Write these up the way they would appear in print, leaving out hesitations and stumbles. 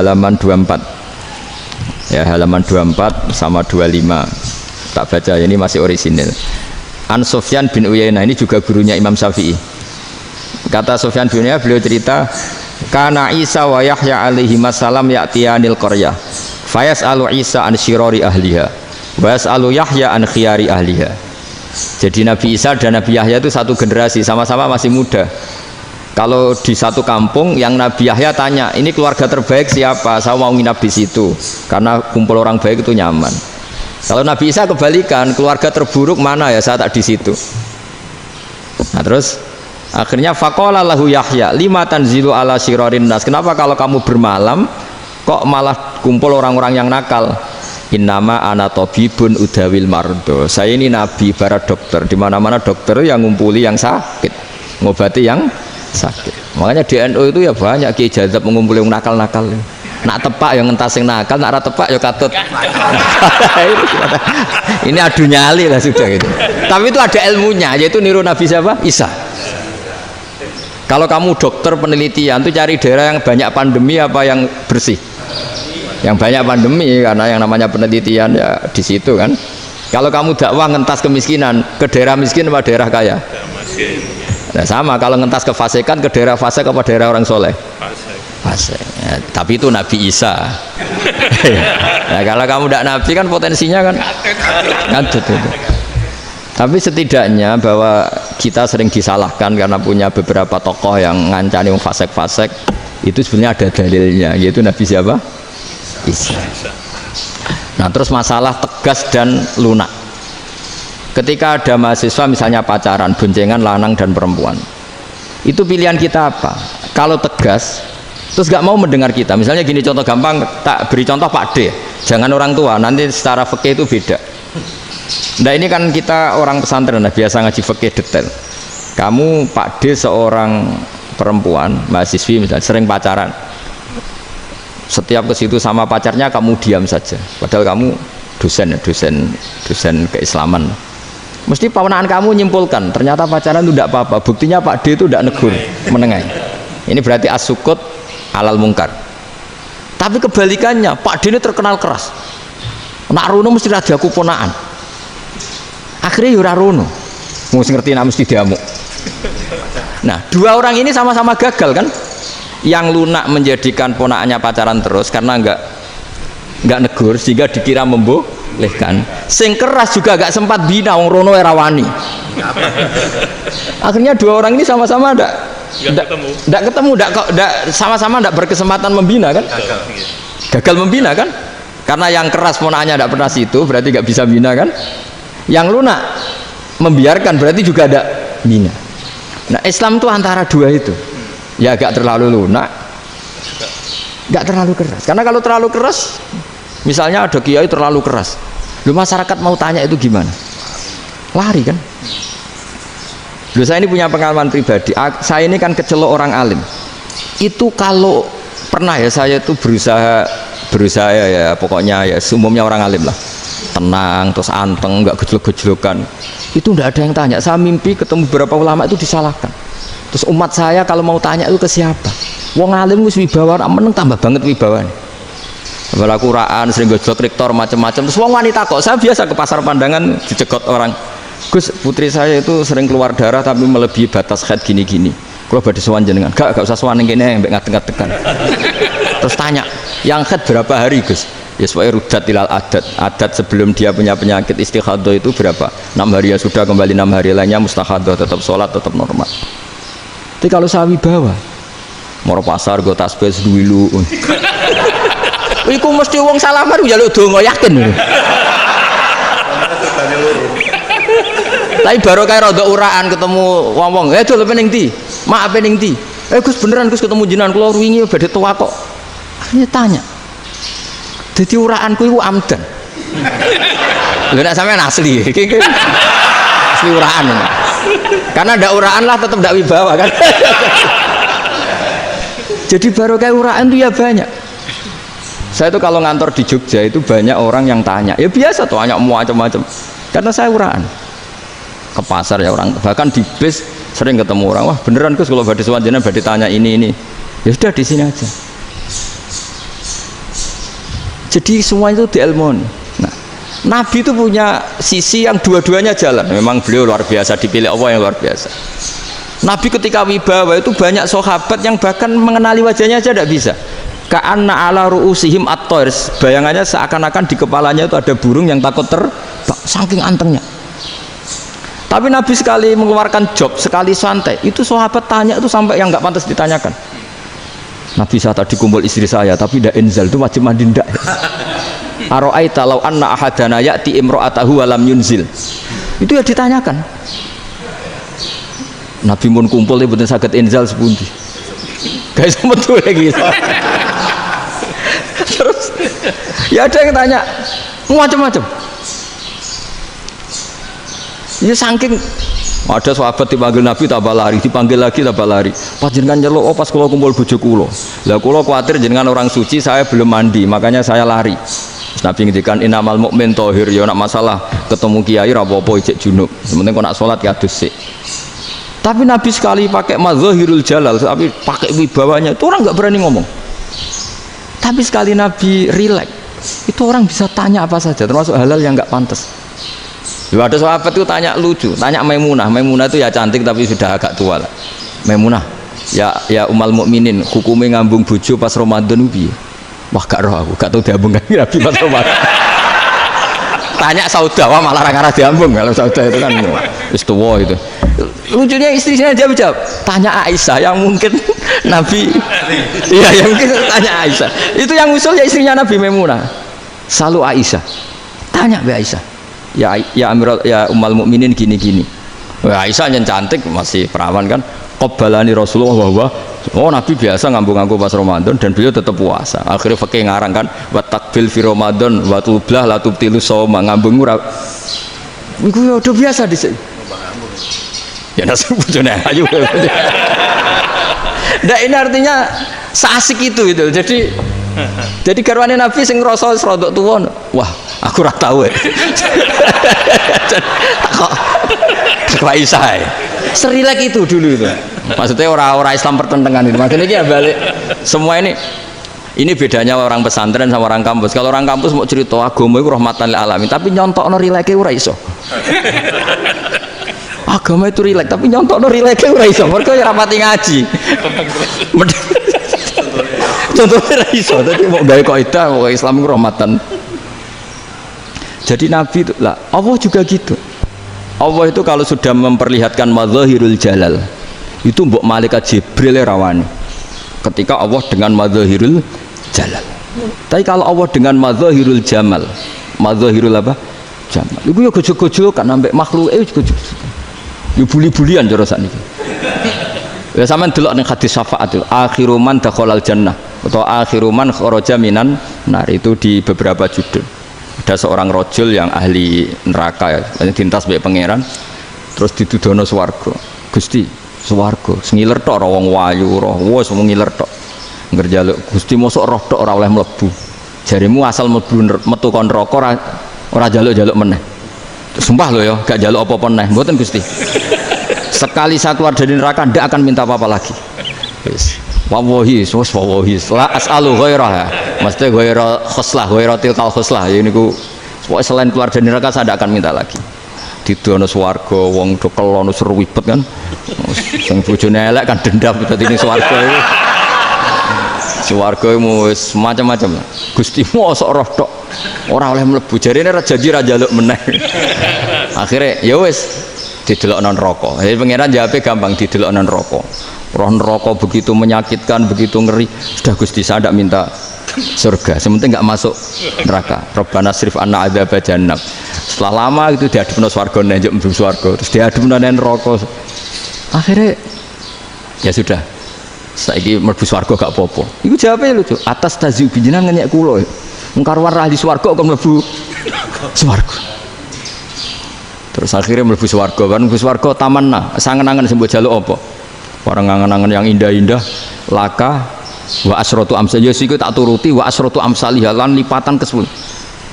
halaman 24 ya, halaman 24 sama 25 tak baca, ini masih orisinil. An Sufyan bin Uyainah, ini juga gurunya Imam Syafi'i. Kata Sufyan bin Uyainah, beliau cerita, kana Isa wa Yahya alaihi salam ya'tiyanil qaryah fayas'alu Isa an syirari ahliha wa yas'alu Yahya an khiyari ahliha. Jadi Nabi Isa dan Nabi Yahya itu satu generasi, sama-sama masih muda. Kalau di satu kampung, yang Nabi Yahya tanya, ini keluarga terbaik siapa? Saya mau nginap di situ karena kumpul orang baik itu nyaman. Kalau Nabi Isa kebalikan, keluarga terburuk mana ya, saya tak di situ. Nah terus akhirnya faqala lahu Yahya lima tanzilu ala syirarin nas, kenapa kalau kamu bermalam kok malah kumpul orang-orang yang nakal? Innama ana tabibun udawil mardo, saya ini nabi barat dokter, di mana-mana dokter yang ngumpuli yang sakit, ngobati yang sakit. Makanya di NU itu ya banyak Kiai Jazab mengumpuli yang nakal-nakal. Nak tepak yang ngentas yang nakal, nak ra tepak ya katut. Ini adu nyali lah sudah gitu. Tapi itu ada ilmunya, yaitu niru Nabi siapa? Isa. Kalau kamu dokter penelitian tuh cari daerah yang banyak pandemi apa yang bersih? Yang banyak pandemi, karena yang namanya penelitian ya di situ kan. Kalau kamu dakwah ngentas kemiskinan, ke daerah miskin apa daerah kaya? Nah, sama kalau ngentas kefasikan, ke daerah fasik apa daerah orang soleh? Fasik. Ya, tapi itu Nabi Isa. Nah, kalau kamu tidak Nabi kan potensinya kan ngadut itu. Tapi setidaknya bahwa kita sering disalahkan karena punya beberapa tokoh yang ngancani yang fasik-fasik, itu sebenarnya ada dalilnya, yaitu Nabi siapa? Isa. Nah terus masalah tegas dan lunak. Ketika ada mahasiswa misalnya pacaran, boncengan lanang dan perempuan, itu pilihan kita apa? Kalau tegas terus gak mau mendengar kita, misalnya gini, contoh gampang, tak beri contoh Pak D, jangan orang tua, nanti secara fikih itu beda. Nah ini kan kita orang pesantren, nah, biasa ngaji fikih detail. Kamu Pak D seorang perempuan mahasiswi misalnya sering pacaran, setiap ke situ sama pacarnya kamu diam saja, padahal kamu dosen keislaman. Mesti pamanaan kamu nyimpulkan ternyata pacaran itu tidak apa-apa, buktinya Pak D itu tidak negur, menengahi. Ini berarti as-sukut alal mungkar. Tapi kebalikannya, Pak D ini terkenal keras, nak runo mesti radiaku ponaan, akhirnya yura runo mesti ngerti, nak mesti diamuk. Nah dua orang ini sama-sama gagal kan. Yang lunak menjadikan ponakannya pacaran terus karena enggak negur sehingga dikira membolehkan. Sing keras juga enggak sempat bina, wong rono era wani. Akhirnya dua orang ini sama-sama enggak ketemu, sama-sama enggak berkesempatan membina kan? Gagal membina kan? Karena yang keras ponakannya enggak pernah situ, berarti enggak bisa bina kan? Yang lunak membiarkan berarti juga enggak bina. Nah, Islam itu antara dua itu. Ya agak terlalu lunak, nggak terlalu keras. Karena kalau terlalu keras, misalnya ada kiai terlalu keras, lu masyarakat mau tanya itu gimana? Lari kan? Lu saya ini punya pengalaman pribadi. Saya ini kan kecelok orang alim. Itu kalau pernah ya saya itu berusaha ya pokoknya ya umumnya orang alim lah, tenang terus anteng, nggak gejlok-gejlokan. Itu nggak ada yang tanya. Saya mimpi ketemu beberapa ulama itu disalahkan. Terus umat saya kalau mau tanya itu ke siapa? Wong alim wis wibawa, meneng tambah banget wibawane. Kepala Quran sering gojlok rektor macam-macam. Terus wong wanita kok, saya biasa ke pasar pandangan dicegot orang. Gus, putri saya itu sering keluar darah tapi melebihi batas haid gini-gini. Kalau badhe sowan jenengan, gak usah sowan ning kene mbek ngadeg-ngadegan. Terus tanya, yang haid berapa hari, Gus? Ya supaya rudat ilal adat sebelum dia punya penyakit istikhadah itu berapa? 6 hari ya sudah, kembali 6 hari lainnya mustahadah, tetap sholat, tetap normal. Tapi kalau saya wibawa, moro pasar gue tasbih dulu. Iku mesti wong salaman njaluk donga yakin. Tapi baru kayak rada uraan ketemu wong-wong, dol pening ndi? Maaf pening ndi? Gus beneran Gus ketemu jenengan kula wingi badhe tua kok. Akhirnya tanya. Dadi uraanku iku amdan. Lha nek sampean asli. Asli uraan. Karena ndak uraan lah tetap ndak wibawa kan. Jadi baru kayak uraan itu ya banyak. Saya itu kalau ngantor di Jogja itu banyak orang yang tanya, ya biasa tuh tanya macam-macam. Karena saya uraan. Ke pasar ya orang, bahkan di bis sering ketemu orang, wah beneran Gus kalau badhe sowan jenengan badhe tanya ini. Ya sudah di sini aja. Jadi semua itu diilmoni. Nah, Nabi itu punya sisi yang dua-duanya jalan. Memang beliau luar biasa, dipilih Allah yang luar biasa. Nabi ketika wibawa itu banyak sahabat yang bahkan mengenali wajahnya aja tidak bisa. Ka'anna ala ru'usihim at-tayr, bayangannya seakan-akan di kepalanya itu ada burung yang takut terbang, saking antengnya. Tapi Nabi sekali mengeluarkan job, sekali santai, itu sahabat tanya itu sampai yang nggak pantas ditanyakan. Nabi saya tadi kumpul istri saya, tapi tidak inzal, itu wajib mandi ndak. Aro'aita law anna ahadana ya'ti imro'atahu walam yunzil. Itu ya ditanyakan. Nabi pun kumpul itu betul sakit inzal sepundi. Guys betul lagi. Terus ya ada yang tanya macam-macam. Ya saking ada sahabat dipanggil Nabi tambah lari, dipanggil lagi tambah lari. Pas jenengan nyeluk, oh pas kula kumpul bojo kula. Lah kula kuwatir jenengan orang suci, saya belum mandi, makanya saya lari. Terus Nabi ngendikan innamal mukmin thahir, ya nak masalah ketemu kiai ra apa-apa ijek junub. Sementing kok nak salat ya adus sik. Tapi Nabi sekali pakai mazahirul jalal, tapi pakai wibawanya, itu orang nggak berani ngomong. Tapi sekali Nabi rileks, itu orang bisa tanya apa saja, termasuk halal yang nggak pantas. Lalu ada sahabat itu tanya lucu, tanya Maimunah. Maimunah itu ya cantik tapi sudah agak tua lah. Maimunah, ya umal mukminin, hukumnya ngambung bojo pas Ramadan piye? Wah gak roh aku, gak tahu diambung kan Nabi pas Ramadan. Tanya Saudah, wah malah orang-orang diambung. Kalau Saudah itu kan wis tua itu. Lucunya istrinya dia jawab, tanya Aisyah yang mungkin Nabi, iya yang mungkin tanya Aisyah. Itu yang usul ya istrinya Nabi Maimunah. Selalu Aisyah, tanya be Aisyah. Ya Amiral ya umal mukminin gini-gini. Aisyah yang cantik masih perawan kan. Qabbalani Rasulullah bahwa oh Nabi biasa ngambung-ngambung pas Ramadan dan beliau tetap puasa. Akhirnya fakih ngarang kan wa takbil fi Ramadan wa tublah la tubtilu shauma ngambung ora. Iku ya udah biasa dhisik. Ya nasu bojone ayu. Nah ini artinya seasik itu. Jadi garwane Nabi sing ngrasa rodok tuwa. Wah, aku ora tau ya. Kok Aisyah. Serilek itu dulu itu. Maksudnya orang Islam pertentangan itu. Maksudnya ya balik semua ini bedanya orang pesantren sama orang kampus. Kalau orang kampus mau cerita agama itu rahmatan lil alamin, tapi nyontokno rileke ora iso. Agama itu rilek, tapi nyontokno rileke ora iso. Mergo ya rapati ngaji. Contohnya ora iso, tapi mau gawe kaidah Islam itu rahmatan. Jadi Nabi itu lah, Allah juga gitu. Allah itu kalau sudah memperlihatkan mazahirul jalal, itu mbok malaikat Jibril rawani. Ketika Allah dengan mazahirul jalal. Tapi kalau Allah dengan mazahirul jamal, mazahirul apa? Jamal. Iku ya gojol-gojol kan ambek makhluke gojol. Ya buli-bulian cara sakniki. Ya sampean delok ning hadis syafaat itu, akhiru man dakhalal jannah atau akhiru man kharaja minan nar, itu di beberapa judul. Ada seorang rojul yang ahli neraka ya, dintas mbek pangeran, terus ditudono swarga. Gusti, swarga sengiler tok ora wong wayu roh, wis wong ngiler tok. Ngger njaluk Gusti mosok roh tok ora oleh mlebu. Jarimu asal mlebu metu kon neraka ora njaluk-njaluk meneh. Sumpah lho ya, gak njaluk apa-apa meneh. Mboten Gusti. Sekali saya keluar dari neraka ndak akan minta apa-apa lagi. Wis. Wallahi, wallahi, la as'alu ghairah. Maksudnya ghairah khuslah, ghairah tilkal khuslah. Ya niku selain keluar dari neraka saya tidak akan minta lagi. Didono swarga wong do kelono seruwibet kan. Sing bojone elek kan dendam dadi ning swarga iki. Swarga wis macam-macam. Gusti mosok roh tok ora oleh mlebu. Jarine ra janji ra njaluk meneh. Akhire ya wis didelokno neraka. Jadi pangeran jawabe gampang, didelokno neraka. Roh neraka begitu menyakitkan, begitu ngeri. Sudah Gusti saya tidak minta surga, sementing nggak masuk neraka. Rabbana srif anna adzab jahannam. Setelah lama itu diadepno swarga njuk mlebu swarga, terus diadepno neraka. Akhirnya ya sudah. Saiki mlebu swarga gak apa-apa. Iku jawabe lucu. Atas taziu binjenengan ngenyek kula. Wong karuan ahli swarga kok mlebu swarga. Terus akhirnya mlebu swarga kan, mlebu swarga tamanna, sangen-angen sing mbok jaluk apa? Orang angan-angan yang indah-indah, laka wa asratu amsal, ya siku tak turuti wa asratu amsalih lan lipatan ke-10.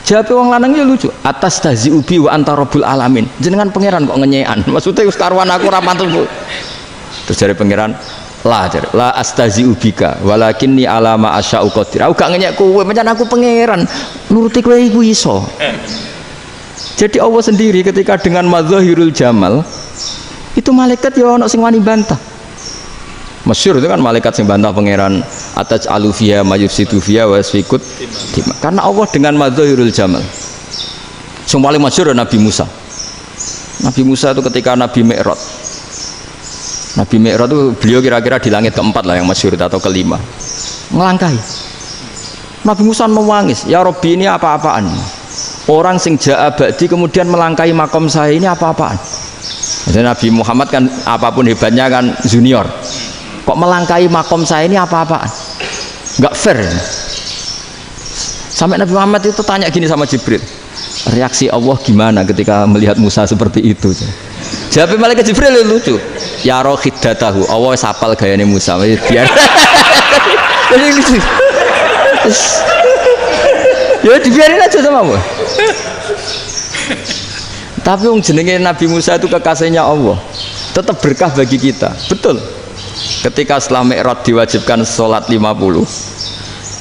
Jawab wong lanang ya lucu, atas tazi ubi wa anta rabbul alamin. Jenengan pangeran kok ngenyekan. Maksudnya wis karuan aku ora pantes. Terus jare pangeran, la astazi'u bika walakinni ala ma asya'u qadir. Aku gak ngenyek kowe, pancen aku pangeran. Nuruti kowe iku iso. Jadi Allah sendiri ketika dengan madzahirul jamal itu malaikat ya ono sing wani bantah. Masyhur itu kan malaikat sing bantah pangeran ataj alufiya mayufsidu fiya wa yasfikut. Karena Allah dengan madzahirul jamal. Sing paling masyhur Nabi Musa. Nabi Musa itu ketika Nabi Mi'raj. Nabi Mi'raj itu beliau kira-kira di langit keempat lah yang masyhur atau kelima. Ngelangkahi. Nabi Musa menangis, "Ya Rabbi, ini apa-apaan? Orang sing ja'a ba'di kemudian melangkahi makom saya, ini apa-apaan?" Jadi Nabi Muhammad kan apapun hebatnya kan junior. Kok melangkahi makom saya ini apa-apaan? Enggak fair. Sampai Nabi Muhammad itu tanya gini sama Jibril, reaksi Allah gimana ketika melihat Musa seperti itu? Jawab malaikat Jibril lucu, ya rohidatahu, Allah sapal gayanya Musa, biar jadi lucu. Ya dibiarin aja sama Allah. Tapi yang jenenge Nabi Musa itu kekasihnya Allah, tetap berkah bagi kita. Betul. Ketika setelah Mi'raj diwajibkan sholat 50,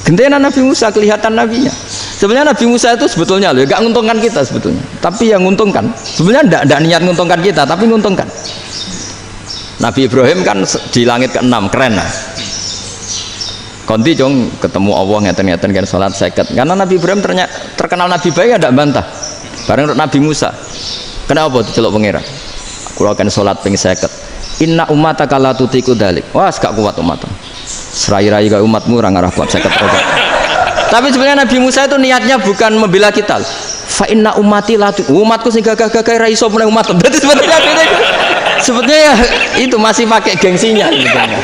gentenan Nabi Musa kelihatan nabinya. Sebenarnya Nabi Musa itu sebetulnya loh, gak nguntungkan kita sebetulnya, tapi yang nguntungkan. Sebenarnya tidak niat nguntungkan kita, tapi nguntungkan. Nabi Ibrahim kan di langit ke-6, keren lah. Konti jong ketemu Allah ngeten-ngeten kan sholat seket. Karena Nabi Ibrahim terkenal Nabi baik, ada bantah. Bareng Nabi Musa, kenapa diceluk pangeran? Aku akan sholat ping seket. Inna ummataka la tutiku dalik. Wah, gak kuat umatmu. Serai-rai ke umatmu orang arah kuat seket. Tapi sebenarnya Nabi Musa itu niatnya bukan membela kita. Fa inna ummati la umatku sing gagah-gagah ra iso meneh umat. Berarti sebetulnya ya itu masih pakai gengsinya sebetulnya.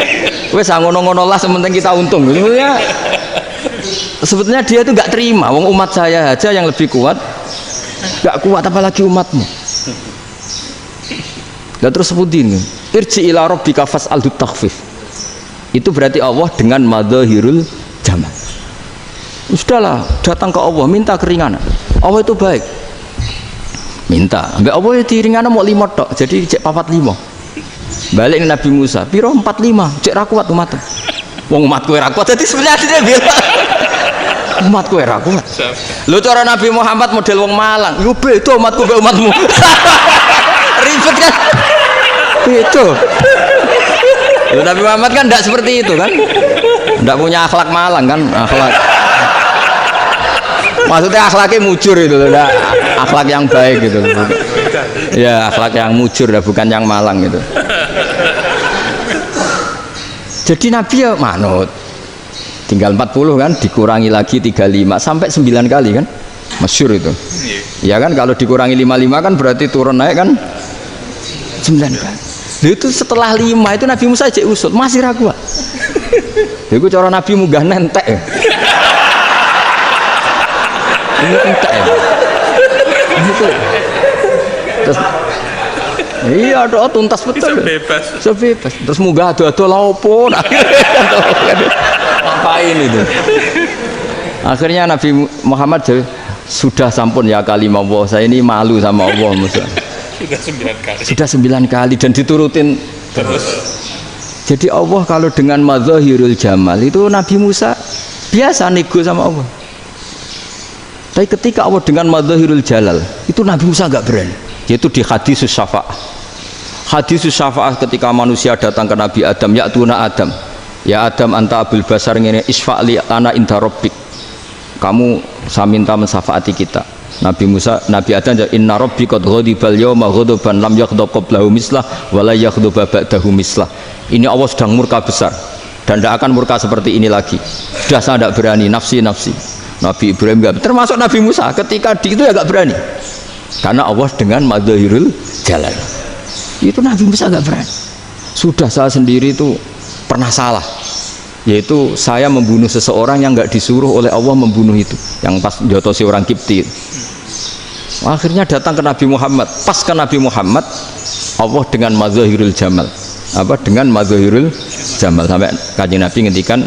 Wes ngono-ngono lah sementing kita untung. Sebetulnya dia itu enggak terima wong umat saya aja yang lebih kuat. Enggak kuat apalagi umatmu. Dan terus sebutin irji ila rabbika fas'alhu takhfif. Itu berarti Allah dengan madzahirul jamal. Sudahlah, datang ke Allah minta keringanan. Allah itu baik. Minta, ambek Allah itu ringanan mau 5 tok, jadi cek 45. Balik ke Nabi Musa, piro 45, cek ra kuat umat. Wong umatku ora kuat, jadi sebenarnya dia bilang umatku ora kuat. Lho cara Nabi Muhammad model wong Malang, yo beda umatku mbek umatmu. Ribet kan? Itu. Nabi Muhammad kan tidak seperti itu kan, tidak punya akhlak Malang kan, akhlak. Maksudnya akhlaknya mujur itu, akhlak yang baik gitu. Ya akhlak yang mujur, bukan yang Malang gitu. Jadi Nabi ya manut. Tinggal 40 kan, dikurangi lagi 35 sampai 9 kali kan, masyhur itu. Ya kan kalau dikurangi 55 kan berarti turun naik kan 9 kali. Itu setelah 5 itu Nabi Musa cek usul masih ragu. Itu cara Nabi munggah nentek. Ini entek ya. Terus iya doa tuntas betul. Sebebas. Terus munggah ado-ado lha opo? Ngapain itu? Akhirnya Nabi Muhammad sudah sampun ya kalimah Allah. Saya ini malu sama Allah Musa. Sudah 9 kali dan diturutin terus. Jadi Allah kalau dengan madzahirul jamal itu Nabi Musa biasa nego sama Allah. Tapi ketika Allah dengan madzahirul jalal itu Nabi Musa enggak berani. Yaitu di hadis syafa'ah. Hadis syafa'ah ketika manusia datang ke Nabi Adam, ya tuna Adam. Ya Adam anta abul basar ngene isfa'li ana inda rabbik. Kamu saya minta mensafaati kita. Nabi Musa, Nabi Adam inna rabbi qad ghadibal yawma ghadaban lam yaghdab qablahu mislah wa la yaghdab ba'dahu mislah. Ini Allah sedang murka besar dan tidak akan murka seperti ini lagi. Sudah saya tidak berani, nafsi. Nabi Ibrahim enggak, termasuk Nabi Musa ketika di itu ya enggak berani. Karena Allah dengan madzahirul jalal. Itu Nabi Musa enggak berani. Sudah saya sendiri itu pernah salah. Yaitu saya membunuh seseorang yang enggak disuruh oleh Allah membunuh itu, yang pas jotosi orang Kipti. Akhirnya datang ke Nabi Muhammad, pas ke Nabi Muhammad Allah dengan madzahirul jamal. Apa dengan madzahirul jamal sampai Kanjeng Nabi ngendikan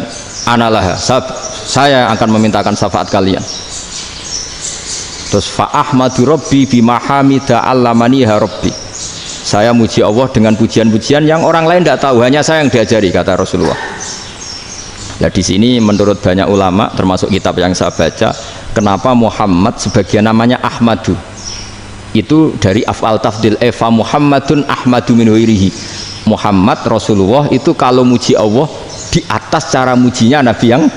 analah saya akan memintakan syafaat kalian. Terus fa ahmadu rabbi bima hamida allamani ha rabbi. Saya muji Allah dengan pujian-pujian yang orang lain tidak tahu, hanya saya yang diajari, kata Rasulullah. Nah di sini menurut banyak ulama, termasuk kitab yang saya baca, kenapa Muhammad sebagian namanya Ahmadu? Itu dari af'al tafdil, fa Muhammadun Ahmadu min ghairihi. Muhammad Rasulullah itu kalau muji Allah di atas cara mujinya Nabi yang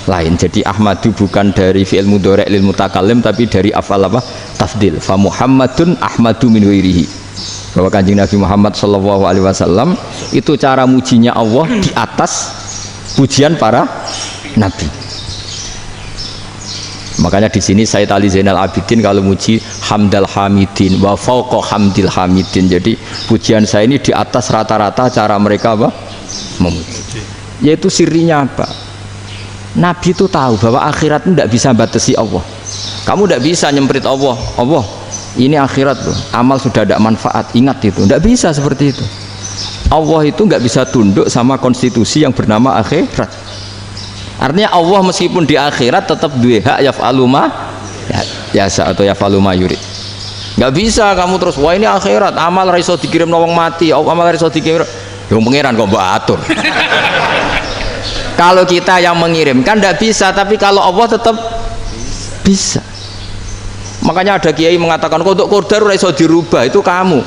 lain. Jadi Ahmadu bukan dari fi'il mudhari' lil mutakallim, tapi dari af'al apa? Tafdil. Fa Muhammadun Ahmadu min ghairihi. Bahwa Kanjeng Nabi Muhammad sallallahu alaihi wasallam itu cara mujinya Allah di atas pujian para nabi. Makanya di sini Sayyid Ali Zainal Abidin kalau muji hamdal hamidin wa fauqa hamdil hamidin. Jadi pujian saya ini di atas rata-rata cara mereka apa? Memuji. Yaitu sirinya apa? Nabi itu tahu bahwa akhirat itu tidak bisa batasi Allah. Kamu tidak bisa nyemprit Allah. Allah, ini akhirat loh. Amal sudah tidak manfaat. Ingat itu. Tidak bisa seperti itu. Allah itu nggak bisa tunduk sama konstitusi yang bernama akhirat. Artinya Allah meskipun di akhirat tetap duwe hak yaf'alu ma yasa atau yaf'alu ma yurid. Nggak bisa kamu terus wah ini akhirat, amal ra iso dikirim wong mati, amal ra iso dikirim. Yang pangeran kok mbok atur. Kalau kita yang mengirimkan tidak bisa, tapi kalau Allah tetap bisa. Makanya ada kiai mengatakan kodok qadar ora iso dirubah, itu kamu.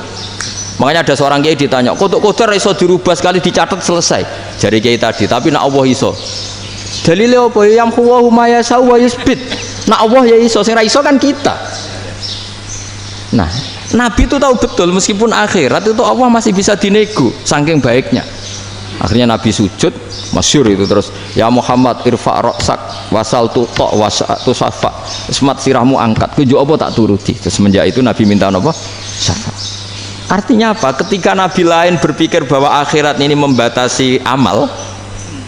Makanya ada seorang kiai ditanya, kodok qadar ora iso dirubah, sekali dicatat selesai. Jari kiai tadi, tapi nak Allah iso. Dalile apa? Yang huwa ma yasha wa yusbit. Nak Allah ya iso, sing ra iso kan kita. Nah, Nabi itu tahu betul meskipun akhirat itu Allah masih bisa dinego saking baiknya. Akhirnya Nabi sujud, masyhur itu terus, ya Muhammad irfa' ra'sak wasal tuqa wasatu safa. Semat sirahmu angkat, kuju apa tak turuti. Terus semenjak itu Nabi minta apa? Syafa'. Artinya apa? Ketika Nabi lain berpikir bahwa akhirat ini membatasi amal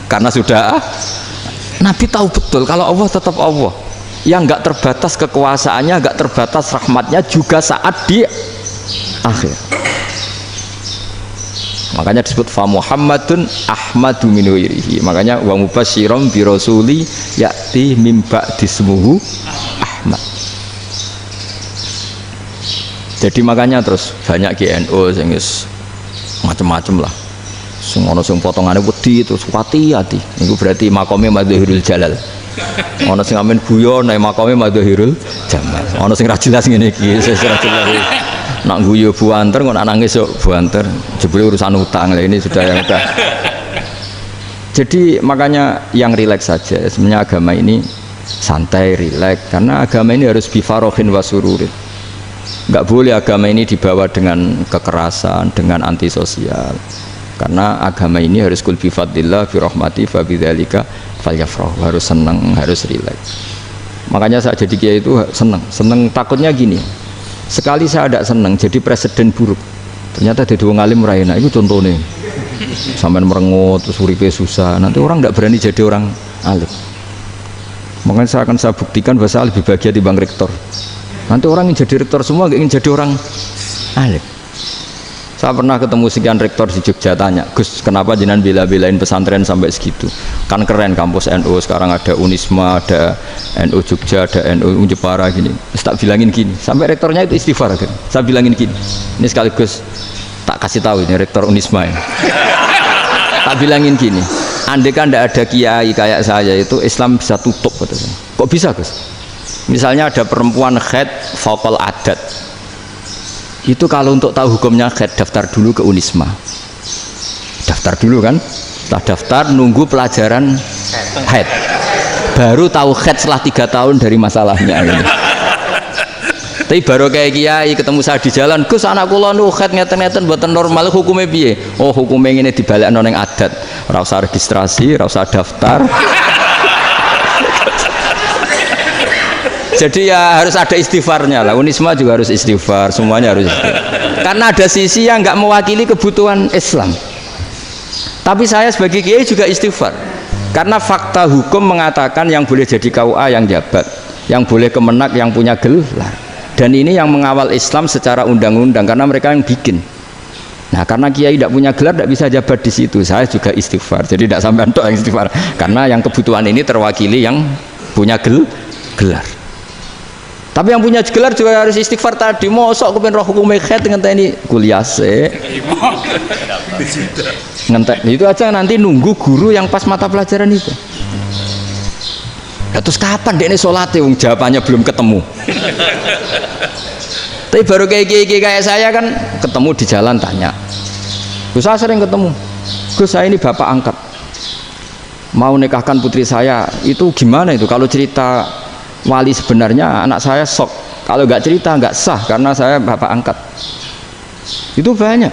karena sudah Nabi tahu betul kalau Allah tetap Allah. Yang enggak terbatas kekuasaannya, enggak terbatas rahmatnya juga saat di akhir. Makanya disebut fa Muhammadun Ahmadu min ghairihi. Makanya wa mubasyiran bi rasuli ya'ti mim ba'di ismuhu Ahmad. Jadi makanya terus banyak GNU sing wis macam-macam lah. Sing ana sing potongane wedi terus hati-hati. Niku berarti makome Madhahirul Jalal. Ana sing amen guyon nek makome Madhahirul Jamal. Ana sing ra jelas ngene iki, sing ra jelas. Nak guyu buanter kok nak nangis yo buanter. Jebule urusan utang lah ini sudah yang udah. Jadi makanya yang rileks saja. Sebenarnya agama ini santai, rileks karena agama ini harus bifarohin wasururin. Enggak boleh agama ini dibawa dengan kekerasan, dengan antisosial. Karena agama ini harus kul bi fadlillah bi rahmati fa bidzalika falyafrahu, harus senang, harus rileks. Makanya saya jadi kiai itu senang takutnya gini. Sekali saya tidak senang jadi presiden buruk, ternyata jadi wong alim ora enak. Itu contohnya sampean merengut terus uripe susah, nanti orang tidak berani jadi orang alim. Makanya saya buktikan bahwa saya lebih bahagia dibanding rektor. Nanti orang ingin jadi rektor semua, gak ingin jadi orang alim. Saya pernah ketemu sekian rektor di Jogja, tanya, Gus kenapa jenengan bela-belain pesantren sampai segitu? Kan keren kampus NU, sekarang ada Unisma, ada NU Jogja, ada NU Jepara gini. Tak bilangin gini, sampai rektornya itu istighfar kan? Saya bilangin gini, ini sekaligus tak kasih tahu ini rektor Unisma ya. Tak bilangin gini, andai kan tidak ada kiai kayak saya itu Islam bisa tutup. Kok bisa Gus? Misalnya ada perempuan haid faqal adat, itu kalau untuk tahu hukumnya haid daftar dulu ke Unisma, daftar dulu kan, setelah daftar nunggu pelajaran haid, baru tahu haid setelah 3 tahun dari masalahnya gitu. Tapi baru kayak kiai ketemu saya di jalan, Gus anak kula nu haid ngeten-ngeten mboten normal, hukumnya piye? Oh hukumnya ini dibalekno ning adat, ora usah registrasi, ora usah daftar. Jadi ya harus ada istighfarnya lah. Unisma juga harus istighfar, semuanya harus istighfar. Karena ada sisi yang nggak mewakili kebutuhan Islam. Tapi saya sebagai kiai juga istighfar. Karena fakta hukum mengatakan yang boleh jadi KUA yang jabat, yang boleh kemenak yang punya gelar. Dan ini yang mengawal Islam secara undang-undang karena mereka yang bikin. Nah karena kiai tidak punya gelar tidak bisa jabat di situ. Saya juga istighfar. Jadi tidak sampai antok yang istighfar. Karena yang kebutuhan ini terwakili yang punya gelar. Tapi yang punya gelar juga harus istighfar tadi. Mosok kepen roh hukum khet ngenteni kuliah sik. Ngentek itu aja nanti nunggu guru yang pas mata pelajaran itu. Terus kapan dekne salate wong jawabannya belum ketemu. Tapi baru kayak saya kan ketemu di jalan tanya. Gus saya sering ketemu. Gus saya ini bapak angkat. Mau nikahkan putri saya itu gimana itu? Kalau cerita wali sebenarnya anak saya sok. Kalau nggak cerita nggak sah karena saya bapak angkat. Itu banyak.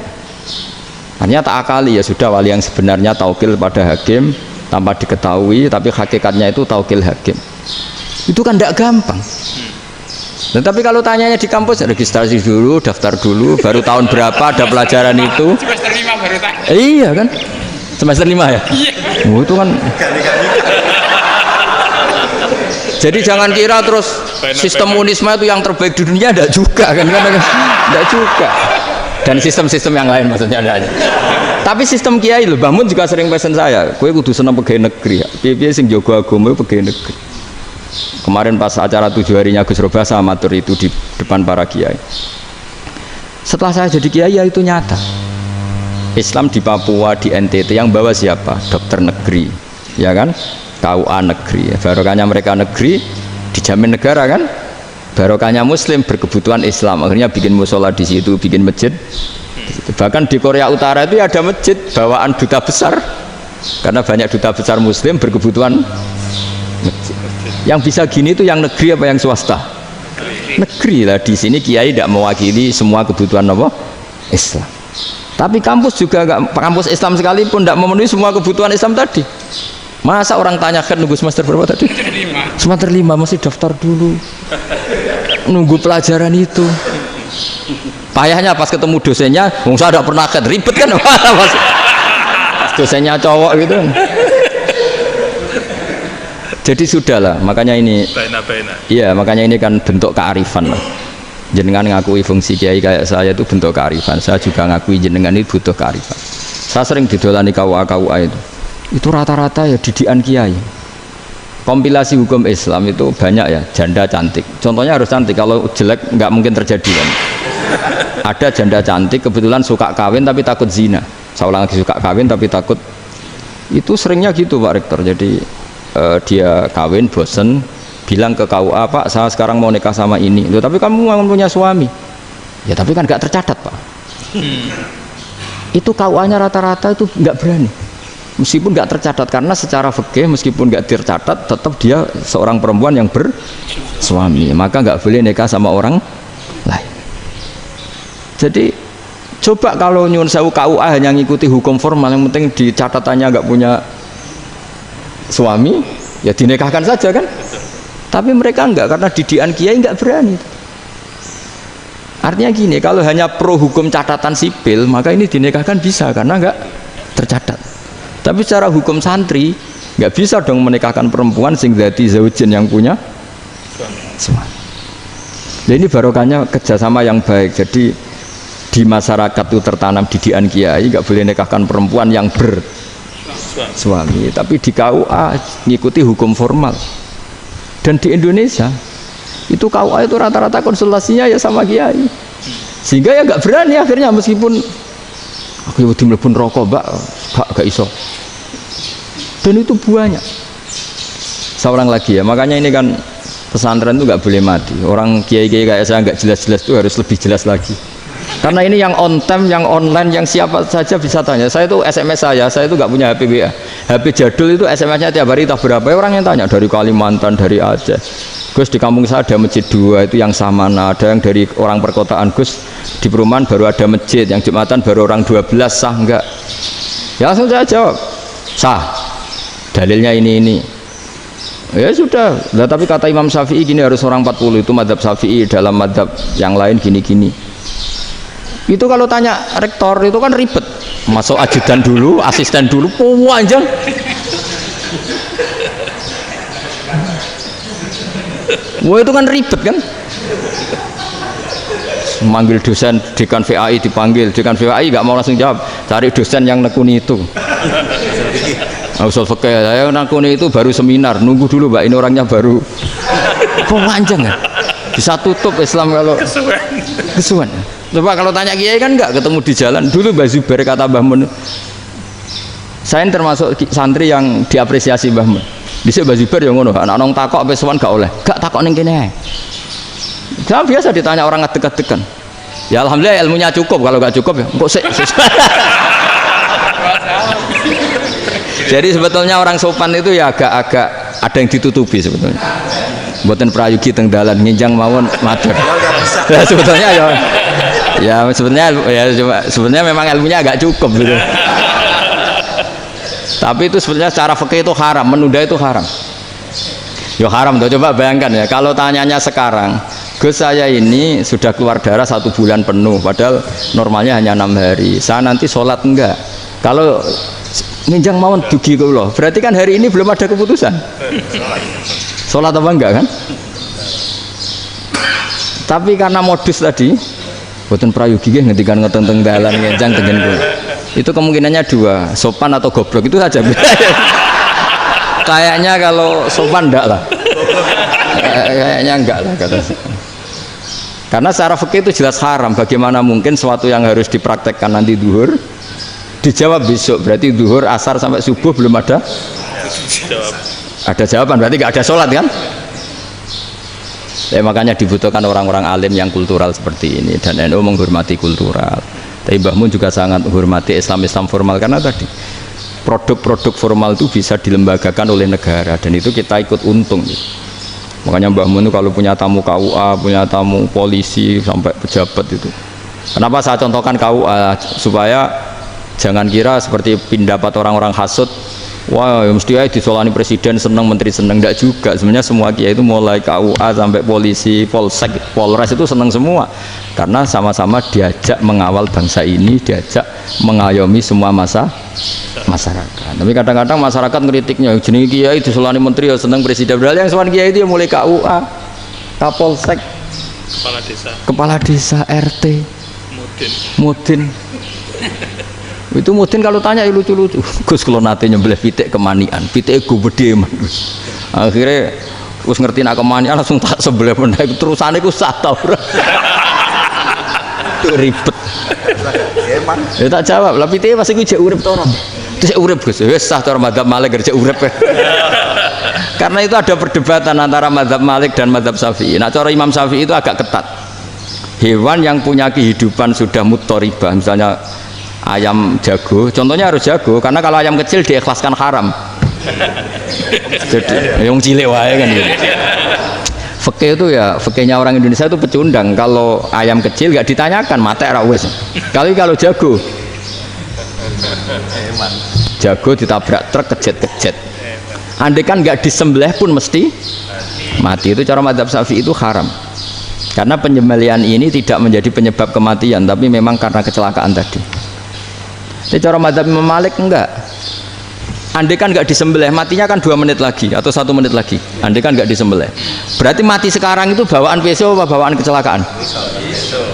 Hanya tak akali ya sudah wali yang sebenarnya taukil pada hakim tanpa diketahui tapi hakikatnya itu taukil hakim. Itu kan tidak gampang. Nah, tapi kalau tanyanya di kampus registrasi dulu, daftar dulu, baru tahun berapa ada pelajaran itu? Semester 5 baru tanya. Iya kan? Semester 5 ya? Iya. Oh, itu kan. Jadi jangan kira terus sistem Unisma itu yang terbaik di dunia, enggak juga kan? Enggak juga. Dan sistem-sistem yang lain maksudnya ada aja. Tapi sistem kiai lho, Mbah Mun juga sering pesen saya, kowe kudu seneng pegawai negeri. Piye-piye sing jaga agama pegawai negeri. Kemarin pas acara 7 harinya Gus Robah saya matur itu di depan para kiai. Setelah saya jadi kiai ya itu nyata. Islam di Papua, di NTT yang bawa siapa? Dokter negeri, ya kan? KUA negeri. Barokahnya mereka negeri dijamin negara kan? Barokahnya Muslim berkebutuhan Islam. Akhirnya bikin musola di situ, bikin masjid. Bahkan di Korea Utara itu ada masjid bawaan duta besar, karena banyak duta besar Muslim berkebutuhan masjid. Yang bisa gini itu yang negeri apa yang swasta? Negeri lah. Di sini kiai tidak mewakili semua kebutuhan apa? Islam. Tapi kampus juga enggak, kampus Islam sekalipun tidak memenuhi semua kebutuhan Islam tadi. Masa orang tanya kan nunggu semester berapa tadi? Semester 5 masih daftar dulu. Nunggu pelajaran itu. Payahnya pas ketemu dosennya, saya tidak pernah kan ribet kan? Pas dosennya cowok gitu. Jadi sudahlah, makanya ini. Iya, makanya ini kan bentuk kearifan lah. Jenengan ngakui fungsi kiai kayak saya itu bentuk kearifan. Saya juga ngakui jenengan itu butuh kearifan. Saya sering didolani KUA itu rata-rata ya didikan kiai. Kompilasi hukum Islam itu banyak ya, janda cantik. Contohnya harus cantik, kalau jelek nggak mungkin terjadi kan. Ada janda cantik kebetulan suka kawin tapi takut zina. Saya ulang lagi, suka kawin tapi takut. Itu seringnya gitu Pak Rektor. Jadi dia kawin bosen, bilang ke KUA, Pak saya sekarang mau nikah sama ini. Loh, tapi kamu mau punya suami. Ya tapi kan nggak tercatat Pak. Itu KUA-nya rata-rata itu nggak berani. Meskipun nggak tercatat, karena secara fikih meskipun nggak tercatat tetap dia seorang perempuan yang bersuami, maka nggak boleh nikah sama orang lain. Jadi coba kalau nyun sewu KUA hanya ngikuti hukum formal, yang penting di catatannya nggak punya suami, ya dinikahkan saja kan. Tapi mereka enggak, karena didikan kiai nggak berani. Artinya gini, kalau hanya pro hukum catatan sipil, maka ini dinikahkan bisa karena nggak tercatat. Tapi secara hukum santri nggak bisa dong menikahkan perempuan sing dadi zaujin yang punya suami. Nah, ini barokahnya kerjasama yang baik. Jadi di masyarakat itu tertanam didikan kiai, nggak boleh nikahkan perempuan yang bersuami. Tapi di KUA ngikuti hukum formal. Dan di Indonesia itu KUA itu rata-rata konsultasinya ya sama kiai. Sehingga ya nggak berani akhirnya, meskipun aku wedi mlebun rokok mbak, gak iso. Dan itu banyak. Saya ulang lagi ya, makanya ini kan pesantren itu nggak boleh mati. Orang kiai-kiai kayak saya nggak jelas-jelas itu harus lebih jelas lagi. Karena ini yang on time, yang online, yang siapa saja bisa tanya. Saya itu SMS saya itu nggak punya HP WA. HP jadul itu SMS-nya tiap hari tak berapa, orang yang tanya dari Kalimantan, dari Aceh. Gus di kampung saya ada masjid 2 itu yang Samana, ada yang dari orang perkotaan. Gus di perumahan baru ada masjid, yang Jumatan baru orang 12, sah enggak? Ya langsung saya jawab, sah. Dalilnya ini. Ya sudah. Nah, tapi kata Imam Syafi'i gini harus orang 40, itu madzhab Syafi'i, dalam madzhab yang lain gini-gini. Itu kalau tanya rektor itu kan ribet. Masuk ajudan dulu, asisten dulu, panjang. Wah itu kan ribet kan. Manggil dosen, dekan VAI dipanggil, dekan VAI nggak mau langsung jawab, cari dosen yang nekuni itu. Usul fikih, saya nekuni itu baru seminar, nunggu dulu mbak, ini orangnya baru. Panjang kan. Bisa tutup Islam kalau kesuwen. Coba kalau tanya kiai kan enggak ketemu di jalan. Dulu Mbah Zubair kata Mbah Mun. Saya termasuk santri yang diapresiasi Mbah Mun. Dhisik Mbah Zubair ya ngono, anak nong takok ape sowan gak oleh. Gak takok ning kene ae. Jangan biasa ditanya orang ngadeg-adegan. Ya alhamdulillah ilmunya cukup, kalau gak cukup ya engko sik. Jadi sebetulnya orang sopan itu ya agak-agak ada yang ditutupi sebetulnya. Mboten prayogi teng dalan nginjang mawon matur. Ya sebetulnya sebetulnya memang ilmunya agak cukup gitu. Tapi itu sebenarnya secara fikih itu haram, menunda itu haram. Ya haram tuh, coba bayangkan ya, kalau tanyanya sekarang, Gus saya ini sudah keluar darah 1 bulan penuh, padahal normalnya hanya 6 hari. Saya nanti sholat enggak? Kalau nginjang mawon dugi kula, berarti kan hari ini belum ada keputusan. Sholat apa enggak kan? Tapi karena modus tadi, boten prayogi nggih ngendikan ngoten teng dalan nginjang tengen kula. Itu kemungkinannya 2, sopan atau goblok, itu saja. Kayaknya kalau sopan enggak lah. Kayaknya enggak lah kata saya. Karena secara fikih itu jelas haram. Bagaimana mungkin sesuatu yang harus dipraktekkan nanti duhur dijawab besok, berarti duhur, asar sampai subuh belum ada jawaban, berarti nggak ada sholat kan? Ya, makanya dibutuhkan orang-orang alim yang kultural seperti ini, dan NU menghormati kultural. Tapi Mbah Mun juga sangat menghormati Islam formal, karena tadi produk-produk formal itu bisa dilembagakan oleh negara, dan itu kita ikut untung. Makanya Mbah Mun itu kalau punya tamu KUA, punya tamu polisi sampai pejabat itu. Kenapa saya contohkan KUA? Supaya jangan kira seperti pendapat orang-orang hasud, wah ya mesti aja disolani presiden seneng, menteri seneng. Enggak juga, sebenarnya semua kiai itu mulai KUA sampai polisi, polsek, polres itu seneng semua, karena sama-sama diajak mengawal bangsa ini, diajak mengayomi semua masyarakat. Tapi kadang-kadang masyarakat ngeritiknya, jenenge kiai disolani menteri ya seneng, presiden, padahal yang sowan kiai itu ya mulai KUA, kapolsek, kepala desa, RT, mudin. Itu mudin kalau tanya ya lucu-lucu. Gus kalau nate nyembelih pitik kemanian, pitik gue gede man. Akhirnya terus ngerti nak kemanian langsung tak sebelah benda itu terusannya gue satu orang. Ribet. Ya tak jawab lah, pitik masih gue cek urip toron. Cek urip Gus, wes sah cara madzhab Malik kerja urip. Karena itu ada perdebatan antara madzhab Malik dan madzhab Syafi'i. Nah cara Imam Syafi'i itu agak ketat. Hewan yang punya kehidupan sudah muttoribah, misalnya ayam jago, contohnya harus jago, karena kalau ayam kecil diikhlaskan haram. Jadi yang cilik wae kan gitu. Fikih itu ya, fikihnya orang Indonesia itu pecundang. Kalau ayam kecil nggak ditanyakan, mate ra wis. Kalau jago, jago ditabrak truk kejet. Andai kan nggak disembelih pun mesti mati. Itu cara madzhab Syafi'i itu haram. Karena penyembelihan ini tidak menjadi penyebab kematian, tapi memang karena kecelakaan tadi. Ini cara madzhab Imam Malik enggak. Andai kan enggak disembelih, matinya kan 2 menit lagi atau 1 menit lagi. Andai kan enggak disembelih, berarti mati sekarang itu bawaan pisau apa bawaan kecelakaan?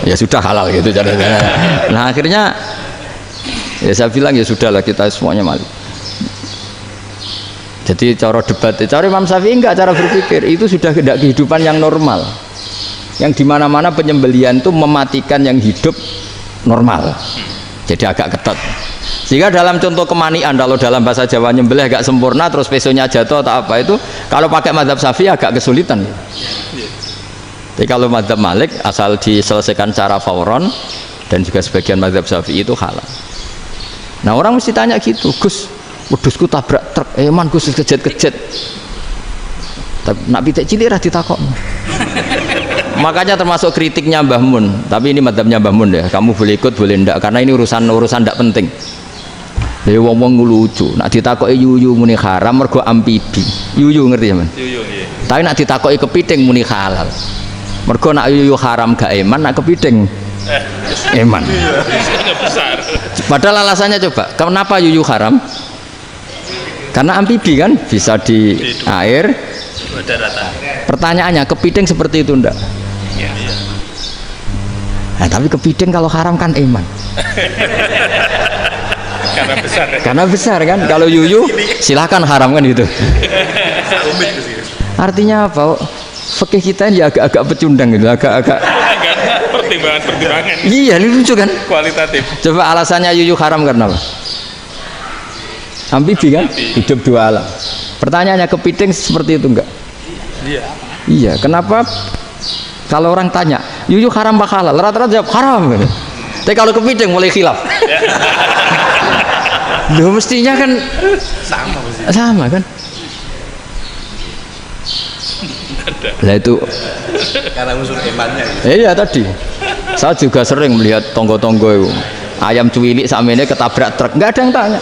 Ya sudah halal gitu caranya. Nah akhirnya ya saya bilang ya sudahlah, kita semuanya mati. Jadi cara debat, cara Imam Syafi'i enggak, cara berpikir itu sudah tidak kehidupan yang normal, yang dimana-mana penyembelihan itu mematikan yang hidup normal. Jadi agak ketat. Sehingga dalam contoh kemanian, kalau dalam bahasa Jawa nyembelih agak sempurna terus pesonya jatuh atau apa, itu kalau pakai madzhab Syafi'i agak kesulitan. Jadi kalau madzhab Malik asal diselesaikan secara fauron, dan juga sebagian madzhab Syafi'i itu halal. Nah orang mesti tanya gitu, Gus, wedhusku tabrak truk, man Gus kejet. Nak pitik cilik ra ditakokno. Makanya termasuk kritiknya Mbah Mun, tapi ini madzhabnya Mbah Mun ya, kamu boleh ikut boleh ndak, karena ini urusan ndak penting. Lha wong lucu, nak ditakoki yuyu muni haram mergo amfibi. Yuyu ngerti ya, Man? Yuyu nggih. Tapi nak ditakoki kepiting muni halal. Mergo nak yuyu haram gak eman, nak kepiting eman. Besar. Padahal alasannya coba, kenapa yuyu haram? Karena amfibi kan, bisa di air, pertanyaannya kepiting seperti itu ndak? Ya. Nah, tapi kepiting kalau haram kan eman. Karena besar kan. Kalau yuyu silahkan haram kan gitu. Artinya apa? Fikih kita ini agak-agak pecundang gitu, agak-agak pertimbangan. Iya, ini lucu kan? Kualitatif. Coba alasannya yuyu haram karena apa? Amfibi kan? Hidup dua alam. Pertanyaannya, kepiting seperti itu enggak? Iya. Iya, kenapa kalau orang tanya, yuyu haram apa halal? Rata-rata jawab haram gitu. Tapi kalau kepiting mulai khilaf. Loh mestinya kan sama kan? Lah itu karena unsur imannya. Iya tadi. Saya juga sering melihat tonggo-tonggo itu. Ayam cuwilik sakmene ketabrak truk, enggak ada yang tanya.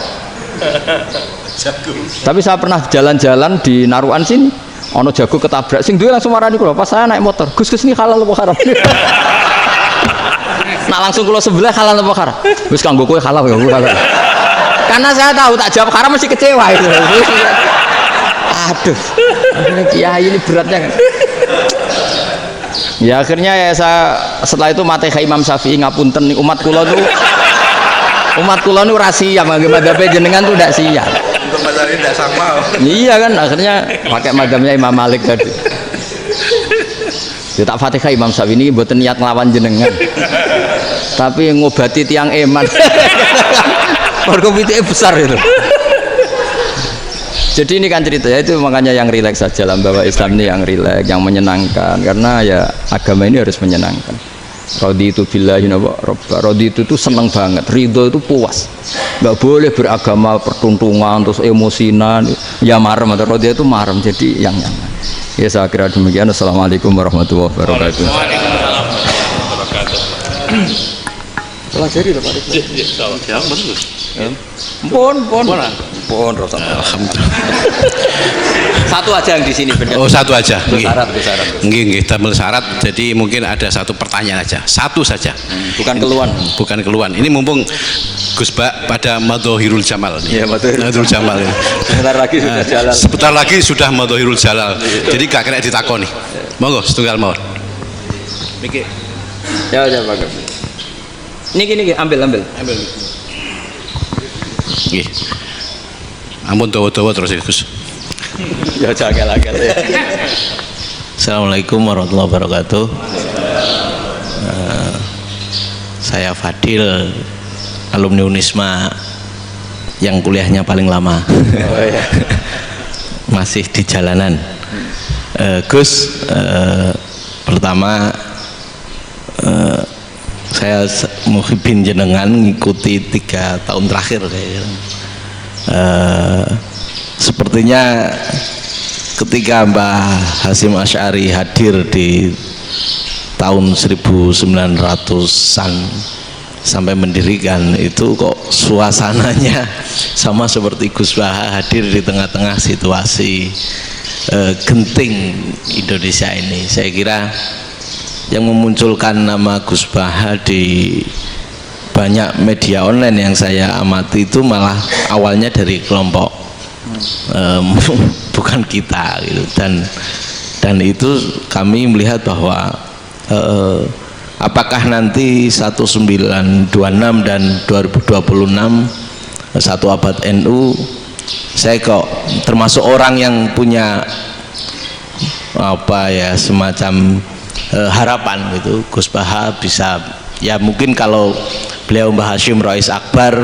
Tapi saya pernah jalan-jalan di Naruan sini, ono jago ketabrak, sing duwe langsung marani kula pas saya naik motor. Gus ini halal apa haram? Nah langsung kula sebelah halal apa haram? Wis kanggo kowe halal ya halal. Karena saya tahu tak jawab haram mesti kecewa itu. Aduh, kiai ini beratnya kan. Ya akhirnya ya saya setelah itu Matehha Imam Syafi'i ngapunten umat kula nu rahasia madzhab jenengan tuh ndak siap. Untuk masalah ini tidak sama. Iya kan akhirnya pakai madzhabnya Imam Malik tadi. Ya tak Fatihah Imam Syafi'i ini mboten niat nglawan jenengan. Tapi ngobati tiang eman. Mergo pitike besar itu. Jadi ini kan ceritanya itu makanya yang rileks saja lah, bahwa Islam ini yang rileks, yang menyenangkan, karena ya agama ini harus menyenangkan. Raditu billahi robba, raditu itu seneng banget, ridho itu puas, nggak boleh beragama pertuntungan terus emosinan, ya marem atau raditu itu marem, jadi yang nyaman. Ya saya kira demikian. Assalamualaikum warahmatullahi wabarakatuh. Waalaikumsalam warahmatullahi wabarakatuh. Pelajari loh Pak. Ya, betul. Pon, alhamdulillah. Satu aja yang di sini benar. Oh satu aja. Syarat. Nggih, damel syarat. Jadi mungkin ada satu pertanyaan aja, satu saja. Bukan keluhan. Bukan keluhan. Ini mumpung Gus Bak pada Madhohirul Jamal. Iya Madhohirul Jamal. Sebentar lagi sudah jalan. Sebentar lagi sudah Madhohirul Jalal. Jadi gak kena ditakoni. Monggo setunggal mawon. Niki. Ya Pak. Niki ambil. Nggih. Ampun dawa-dawa terus Gus. Ya jangan ya. Assalamualaikum warahmatullahi wabarakatuh. Saya Fadil, alumni Unisma yang kuliahnya paling lama. Oh, iya. Masih di jalanan. Gus, pertama saya muhibin jenengan ngikuti 3 tahun terakhir kayaknya. Sepertinya ketika Mbah Hasyim Asy'ari hadir di tahun 1900-an sampai mendirikan itu kok suasananya sama seperti Gus Baha hadir di tengah-tengah situasi genting Indonesia ini. Saya kira yang memunculkan nama Gus Baha di banyak media online yang saya amati itu malah awalnya dari kelompok bukan kita gitu. Dan itu kami melihat bahwa apakah nanti 1926 dan 2026 satu abad NU, saya kok termasuk orang yang punya apa ya semacam harapan gitu Gus Baha bisa, ya mungkin kalau beliau Mbah Hasyim Rois Akbar,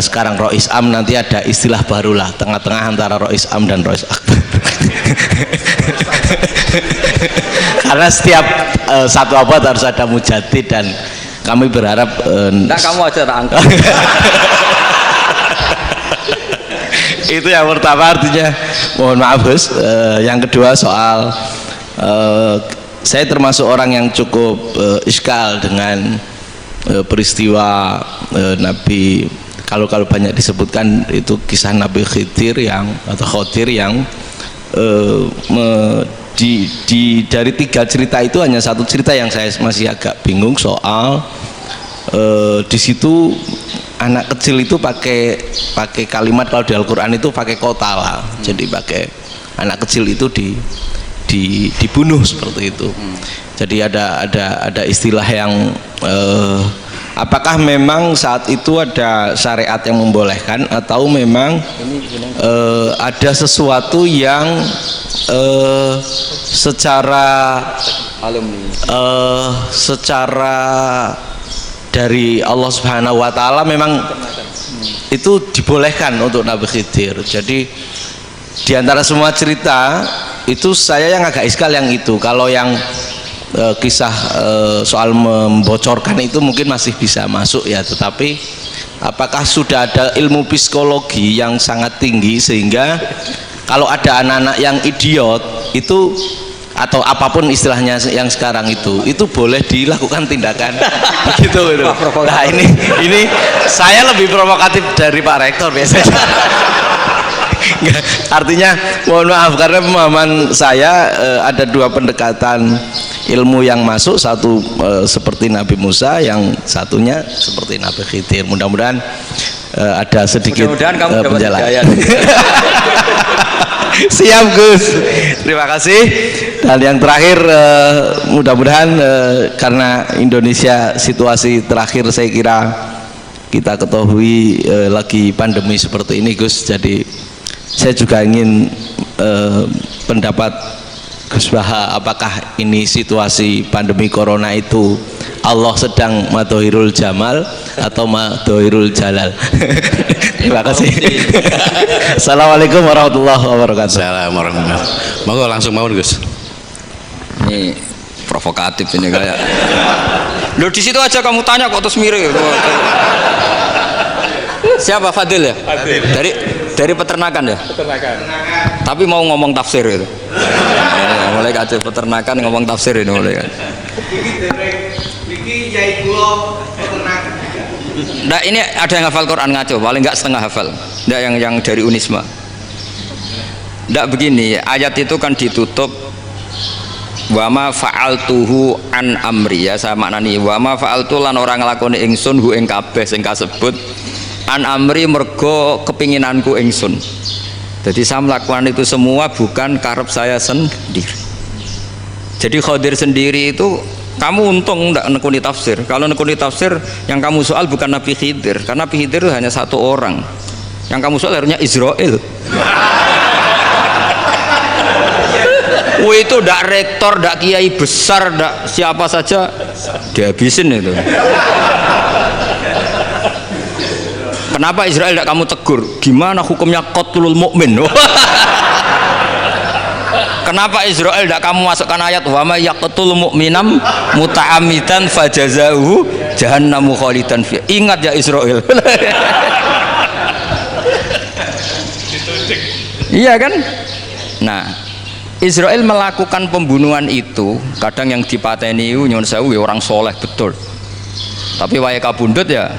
sekarang Rois Am, nanti ada istilah barulah tengah-tengah antara Rois Am dan Rois Akbar. Karena setiap satu abad harus ada mujadid dan kami berharap nah kamu aja tak angkat. Itu yang pertama, artinya mohon maaf Gus. Yang kedua soal saya termasuk orang yang cukup iskal dengan peristiwa Nabi, kalau banyak disebutkan itu kisah Nabi Khidir Khodir yang dari 3 cerita itu hanya satu cerita yang saya masih agak bingung soal di situ anak kecil itu pakai kalimat, kalau di Al-Quran itu pakai kota lah, jadi pakai anak kecil itu dibunuh seperti itu. Jadi ada istilah yang apakah memang saat itu ada syariat yang membolehkan atau memang ada sesuatu yang secara dari Allah Subhanahu wa taala memang itu dibolehkan untuk Nabi Khidir. Jadi di antara semua cerita itu saya yang agak iskal yang itu. Kalau yang kisah soal membocorkan itu mungkin masih bisa masuk ya, tetapi apakah sudah ada ilmu psikologi yang sangat tinggi sehingga kalau ada anak-anak yang idiot itu atau apapun istilahnya yang sekarang itu boleh dilakukan tindakan begitu gitu. Nah ini saya lebih provokatif dari Pak Rektor biasanya. Artinya mohon maaf karena pemahaman saya ada dua pendekatan ilmu yang masuk, satu seperti Nabi Musa, yang satunya seperti Nabi Khidir. Mudah-mudahan ada sedikit penjelasan. Siap Gus, terima kasih. Dan yang terakhir mudah-mudahan karena Indonesia situasi terakhir saya kira kita ketahui lagi pandemi seperti ini Gus, jadi saya juga ingin pendapat Gus Baha, apakah ini situasi pandemi corona itu Allah sedang madhohirul jamal atau madhohirul jalal? Terima kasih. Assalamualaikum warahmatullahi wabarakatuh. Assalamualaikum warahmatullahi wabarakatuh. Monggo langsung mawon Gus. Ini provokatif ini kayak. Loh di situ aja kamu tanya kok terus mirip. Siapa Fadil ya? Fadil. Dari peternakan ya? Peternakan. Tapi mau ngomong tafsir itu. Mulai kacau peternakan ngomong tafsir ini mulai kan. Nah ini ada yang hafal Quran ngaco, paling enggak setengah hafal. Enggak yang dari Unisma. Enggak begini, ayat itu kan ditutup wa ma fa'altuhu an amri ya, saya maknani wa ma fa'altu lan orang nglakoni ingsun hu ing kabeh sing kasebut an amri mergo kepinginanku ingsun. Jadi saya melakukan itu semua bukan karep saya sendiri. Jadi Khadir sendiri itu kamu untung tidak nekuni tafsir. Kalau nekuni tafsir yang kamu soal bukan Nabi Khidir, karena Nabi Khidir itu hanya satu orang. Yang kamu soal harusnya Israel. Itu tidak rektor, tidak kiai besar, tidak siapa saja dihabisin itu. Kenapa Israel tidak kamu tegur? Gimana hukumnya qatlul mukmin? Kenapa Israel tidak kamu masukkan ayat wa may yaqtul mu'minam muta'ammidan fajazahu jahannamu khalidan fi. Ingat ya Israel. Iya kan? Nah, Israel melakukan pembunuhan itu, kadang yang dipateni nyuwun sewu orang soleh betul. Tapi wae kabundut ya.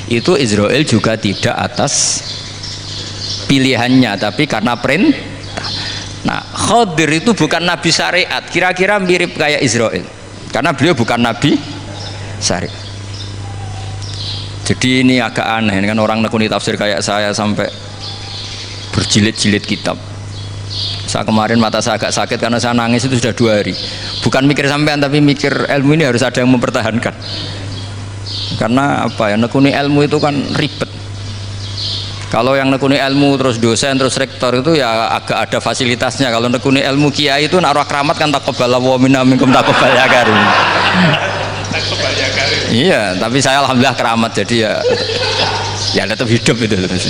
Itu Israel juga tidak atas pilihannya, tapi karena perintah. Nah, Khadir itu bukan nabi syariat, kira-kira mirip kayak Israel, karena beliau bukan nabi syariat. Jadi ini agak aneh, ini kan orang nekuni tafsir kayak saya sampai berjilid-jilid kitab. Saya kemarin mata saya agak sakit karena saya nangis itu sudah 2 hari. Bukan mikir sampean, tapi mikir ilmu ini harus ada yang mempertahankan. Karena apa ya, nekuni ilmu itu kan ribet. Kalau yang nekuni ilmu terus dosen terus rektor itu ya agak ada fasilitasnya. Kalau nekuni ilmu kiai itu naruh keramat kan taqabbalallahu minna minkum taqabbal ya karim. Taqabbal ya karim. Iya, tapi saya alhamdulillah keramat, jadi ya tetap hidup itu terus.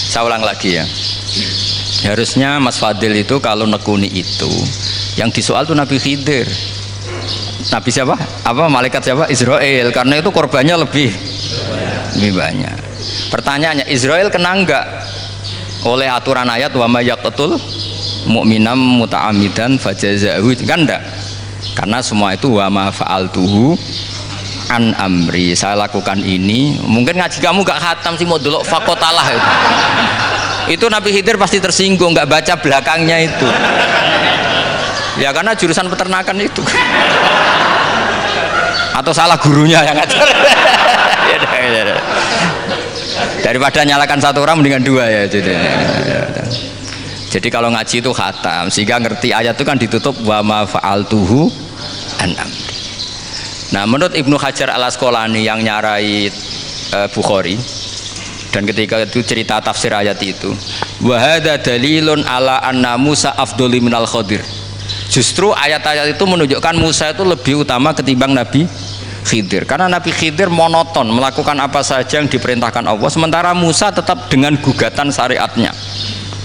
Saya ulang lagi ya. Harusnya Mas Fadil itu kalau nekuni itu yang disoal tuh Nabi Khidir. Nabi siapa? Apa malaikat siapa? Israel. Karena itu korbannya lebih banyak. Pertanyaannya, Israel kena enggak oleh aturan ayat wa may yaqtul mu'minam muta'ammidan fajazahu? Kan enggak. Karena semua itu wa ma fa'altuhu an amri, saya lakukan ini. Mungkin ngaji kamu gak khatam sih, mau delok fakotalah itu Nabi Khidir pasti tersinggung, nggak baca belakangnya itu ya, karena jurusan peternakan itu atau salah gurunya yang ngajar. Daripada nyalakan satu orang mendingan 2 ya. Jadi kalau ngaji itu khatam sehingga ngerti ayat itu kan ditutup wa ma fa'altuhu an amri. Nah, menurut Ibnu Hajar Al Asqalani yang nyarai Bukhari, dan ketika itu cerita tafsir ayat itu, wa hadza dalilun ala anna Musa afdhali minal Khadir. Justru ayat-ayat itu menunjukkan Musa itu lebih utama ketimbang Nabi Khidir, karena Nabi Khidir monoton melakukan apa saja yang diperintahkan Allah, sementara Musa tetap dengan gugatan syariatnya.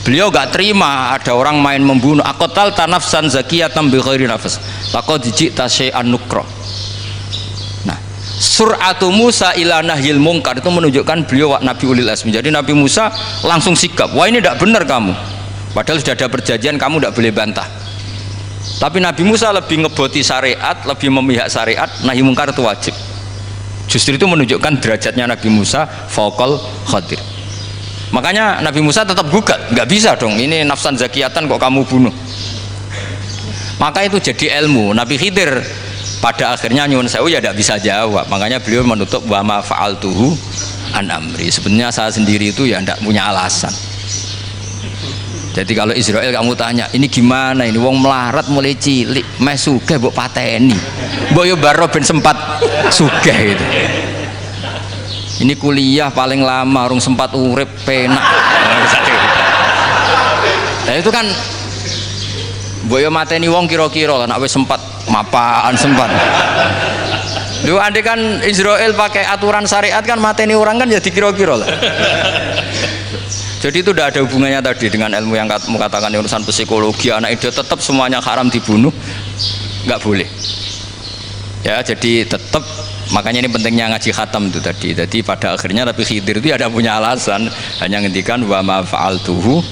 Beliau gak terima ada orang main membunuh. Aqtal tanafsan zakiyatan bi ghairi nafs laqad ji'ta syai'an nukra. Nah, sur'atu Musa ila nahyil mungkar itu menunjukkan beliau Nabi ulil azmi. Jadi Nabi Musa langsung sikap, wah ini tidak benar kamu, padahal sudah ada perjanjian, kamu tidak boleh bantah. Tapi Nabi Musa lebih ngeboti syariat, lebih memihak syariat, nahi mungkar itu wajib. Justru itu menunjukkan derajatnya Nabi Musa fauqal Khadir. Makanya Nabi Musa tetap gugat, nggak bisa dong, ini nafsan zakiyatan kok kamu bunuh. Maka itu jadi ilmu. Nabi Khidir pada akhirnya nyuwun sewu ya tidak bisa jawab, makanya beliau menutup wa ma fa'altuhu an amri. Sebenarnya saya sendiri itu ya tidak punya alasan. Jadi kalau Israel kamu tanya, ini gimana ini wong melarat mulai cilik meh sugih mbok pateni. Mbok yo baro ben sempat sugih gitu. Ini kuliah paling lama urung sempat urip penak. Nah itu kan boyo mateni wong kira-kira lah, nek wis sempat mapan sempat. Lho andai kan Israel pakai aturan syariat kan mateni orang kan ya dikira-kira lah. Jadi itu tidak ada hubungannya tadi dengan ilmu yang kamu katakan urusan psikologi, anak itu tetap semuanya haram dibunuh, nggak boleh. Ya jadi tetap. Makanya ini pentingnya ngaji khatam itu tadi. Jadi pada akhirnya Nabi Khidir itu ada punya alasan, hanya ngendikan wa ma fa'altuhu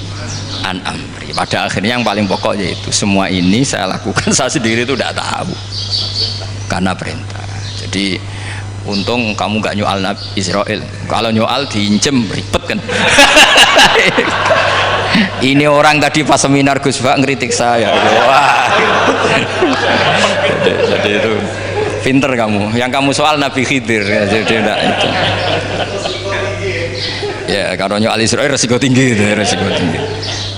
an amri. Pada akhirnya yang paling pokok yaitu semua ini saya lakukan, saya sendiri itu tidak tahu karena perintah. Jadi untung kamu gak nyual Nabi Israel. Kalau nyual diincem ribet kan. Ini orang tadi pas seminar Gus Bak ngeritik saya. Wah. Jadi itu pinter kamu, yang kamu soal Nabi Khidir ya, jadi enggak itu. Ya kalau nyoal Israel resiko tinggi itu, resiko tinggi.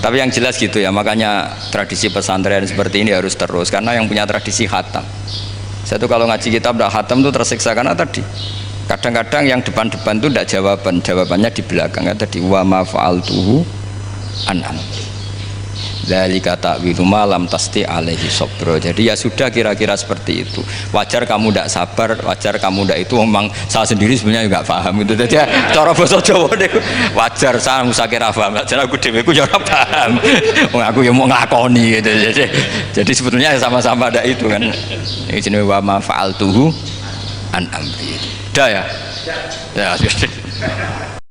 Tapi yang jelas gitu ya, makanya tradisi pesantren seperti ini harus terus, karena yang punya tradisi khatam. Saya tuh kalau ngaji kitab udah khatam tuh tersiksa karena tadi kadang-kadang yang depan-depan tuh tidak jawabannya di belakang kan tadi wa ma fa'altuhu an amri. Dzalika ta'wilu ma lam tasti alaihi sabra. Jadi ya sudah kira-kira seperti itu. Wajar kamu tidak sabar, wajar kamu tidak itu, memang saya sendiri sebenarnya juga paham itu. Jadi cara bahasa Jawa deh wajar saya musa kira paham. Jadi aku dhewe ku ya ora paham. Wong aku ya mau nglakoni gitu. Jadi sebetulnya sama-sama ada itu kan. Ini jenenge wa ma fa'altuhu an amri. Dah ya. Ya.